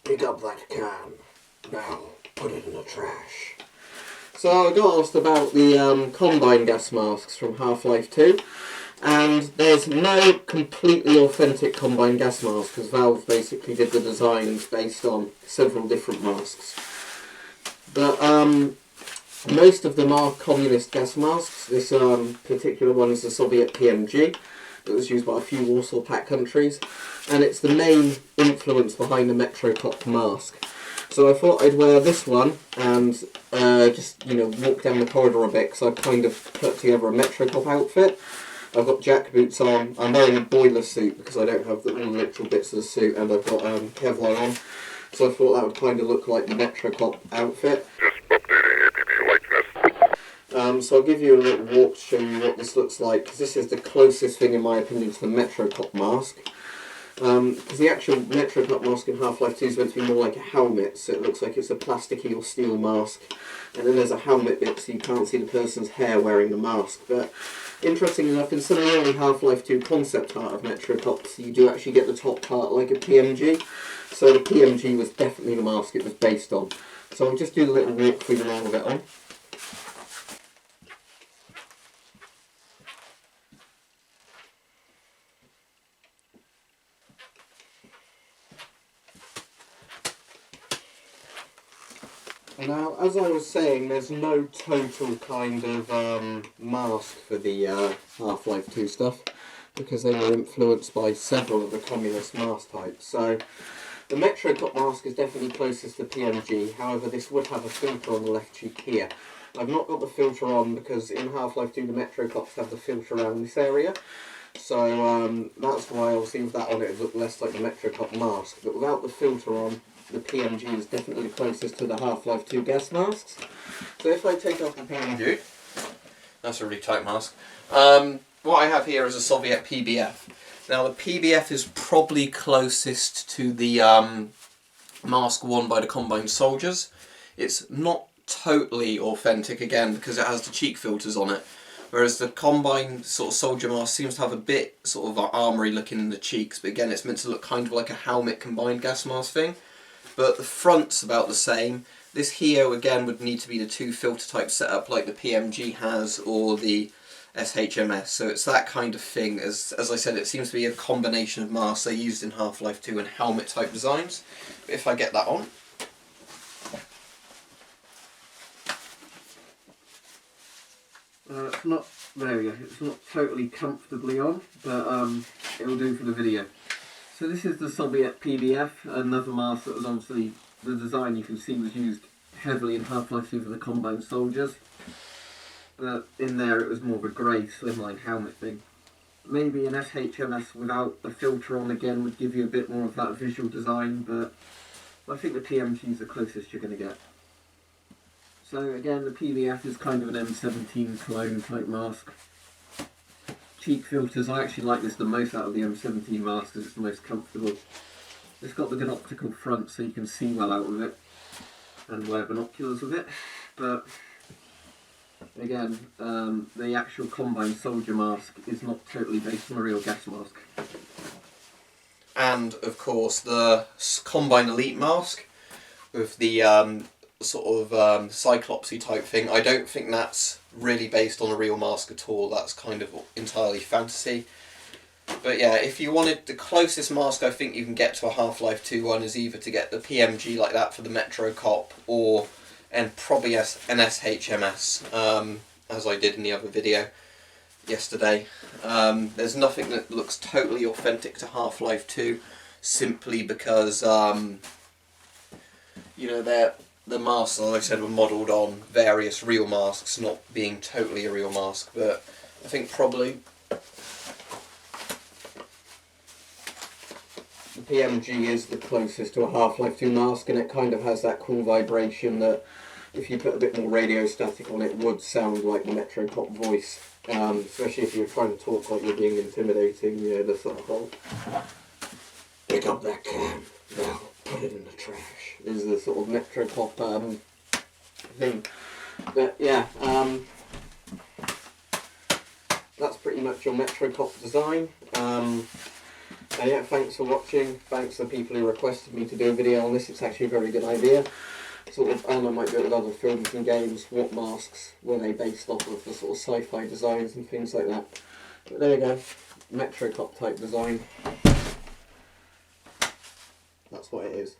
Pick up that can. Now, put it in the trash. So I got asked about the Combine gas masks from Half-Life 2. And there's no completely authentic Combine gas mask, because Valve basically did the designs based on several different masks. But most of them are communist gas masks. This particular one is the Soviet PMG. It was used by a few Warsaw Pact countries, and it's the main influence behind the Metrocop mask. So I thought I'd wear this one and just, walk down the corridor a bit, because I kind of put together a Metrocop outfit. I've got jack boots on. I'm wearing a boiler suit because I don't have all the literal bits of the suit, and I've got Kevlar on. So I thought that would kind of look like the Metrocop outfit. Just updating APB likeness. So I'll give you a little walk to show you what this looks like, because this is the closest thing in my opinion to the Metrocop mask. Because the actual Metrocop mask in Half-Life 2 is meant to be more like a helmet, so it looks like it's a plasticky or steel mask. And then there's a helmet bit so you can't see the person's hair wearing the mask. But interestingly enough, in some of the early Half-Life 2 concept art of Metrocops, you do actually get the top part like a PMG. So the PMG was definitely the mask it was based on. So I'll just do a little walk through the all of it on. Now, as I was saying, there's no total kind of mask for the Half-Life 2 stuff, because they were influenced by several of the communist mask types. So the Metrocop mask is definitely closest to PMG, however this would have a filter on the left cheek here. I've not got the filter on because in Half-Life 2 the Metrocops have the filter around this area. So that's why obviously with that on it would look less like the Metrocop mask, but without the filter on, the PMG is definitely closest to the Half-Life 2 gas masks. So if I take off the PMG, that's a really tight mask. What I have here is a Soviet PBF. Now the PBF is probably closest to the mask worn by the Combine soldiers. It's not totally authentic again because it has the cheek filters on it. Whereas the Combine sort of soldier mask seems to have a bit sort of armoury looking in the cheeks, but again it's meant to look kind of like a helmet combined gas mask thing. But the front's about the same. This here again would need to be the two filter type setup like the PMG has or the ShMS. So it's that kind of thing. As I said, it seems to be a combination of masks they used in Half-Life 2 and helmet type designs. But if I get that on. It's not, there we go, it's not totally comfortably on, but it'll do for the video. So this is the Soviet PBF, another mask that was obviously, the design you can see was used heavily in Half-Life 2 for the Combine soldiers. But in there it was more of a grey slimline helmet thing. Maybe an ShMS without a filter on again would give you a bit more of that visual design, but I think the PMG is the closest you're going to get. So again, the PBF is kind of an M17 clone type mask. Cheek filters, I actually like this the most out of the M17 mask because it's the most comfortable. It's got the good optical front so you can see well out of it and wear binoculars with it. But again, the actual Combine soldier mask is not totally based on a real gas mask. And of course the Combine Elite mask with the sort of Cyclopsy type thing. I don't think that's really based on a real mask at all. That's kind of entirely fantasy. But yeah, if you wanted the closest mask I think you can get to a Half-Life 2 one is either to get the PMG like that for the Metrocop or and probably an ShMS, as I did in the other video yesterday. There's nothing that looks totally authentic to Half-Life 2 simply because you know, the masks, like I said, were modelled on various real masks, not being totally a real mask, but I think probably the PMG is the closest to a Half-Life 2 mask, and it kind of has that cool vibration that if you put a bit more radio static on it would sound like the Metrocop voice, especially if you're trying to talk like you're being intimidating, you know, the sort of whole pick up that can, now put it in the trash. Is the sort of Metrocop thing. But yeah, that's pretty much your Metrocop design. So yeah, thanks for watching. Thanks to the people who requested me to do a video on this. It's actually a very good idea. Sort of, and I might do it with other films and games. What masks were they based off of, the sort of sci-fi designs and things like that. But there we go, Metrocop type design. That's what it is.